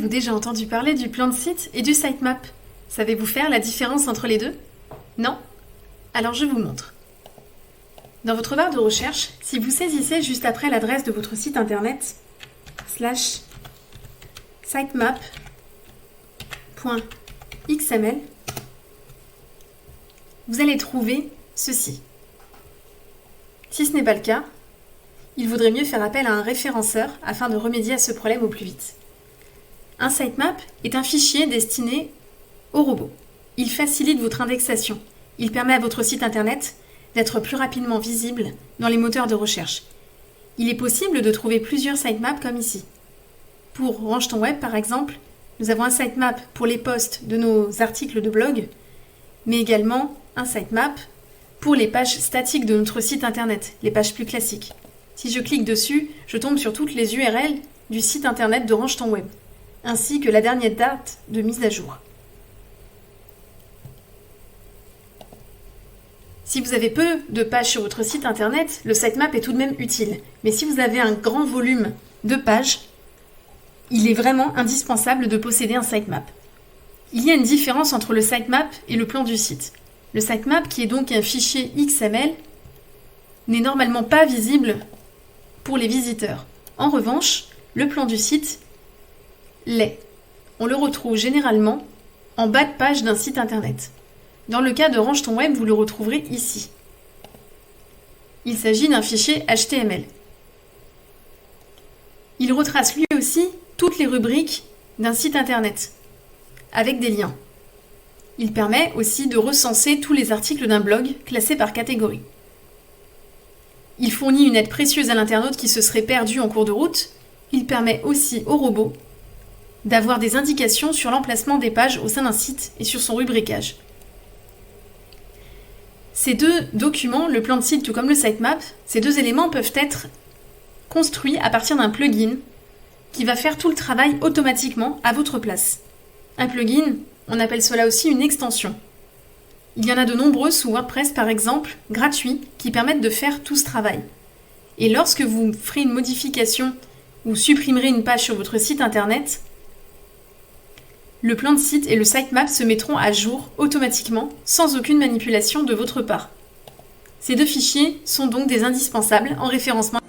Avez-vous déjà entendu parler du plan de site et du sitemap? Savez-vous faire la différence entre les deux? Non? Alors je vous montre. Dans votre barre de recherche, si vous saisissez juste après l'adresse de votre site internet /sitemap.xml, vous allez trouver ceci. Si ce n'est pas le cas, il vaudrait mieux faire appel à un référenceur afin de remédier à ce problème au plus vite. Un sitemap est un fichier destiné aux robots. Il facilite votre indexation. Il permet à votre site internet d'être plus rapidement visible dans les moteurs de recherche. Il est possible de trouver plusieurs sitemaps comme ici. Pour Range ton web par exemple, nous avons un sitemap pour les posts de nos articles de blog, mais également un sitemap pour les pages statiques de notre site internet, les pages plus classiques. Si je clique dessus, je tombe sur toutes les URL du site internet de Range ton web, ainsi que la dernière date de mise à jour. Si vous avez peu de pages sur votre site internet, le sitemap est tout de même utile. Mais si vous avez un grand volume de pages, il est vraiment indispensable de posséder un sitemap. Il y a une différence entre le sitemap et le plan du site. Le sitemap, qui est donc un fichier XML, n'est normalement pas visible pour les visiteurs. En revanche, le plan du site l'est. On le retrouve généralement en bas de page d'un site internet. Dans le cas de Range ton web, vous le retrouverez ici. Il s'agit d'un fichier HTML. Il retrace lui aussi toutes les rubriques d'un site internet, avec des liens. Il permet aussi de recenser tous les articles d'un blog classés par catégorie. Il fournit une aide précieuse à l'internaute qui se serait perdu en cours de route. Il permet aussi au robot d'avoir des indications sur l'emplacement des pages au sein d'un site et sur son rubricage. Ces deux documents, le plan de site tout comme le sitemap, ces deux éléments peuvent être construits à partir d'un plugin qui va faire tout le travail automatiquement à votre place. Un plugin, on appelle cela aussi une extension. Il y en a de nombreux sous WordPress par exemple, gratuits, qui permettent de faire tout ce travail. Et lorsque vous ferez une modification ou supprimerez une page sur votre site internet, le plan de site et le sitemap se mettront à jour automatiquement, sans aucune manipulation de votre part. Ces deux fichiers sont donc des indispensables en référencement.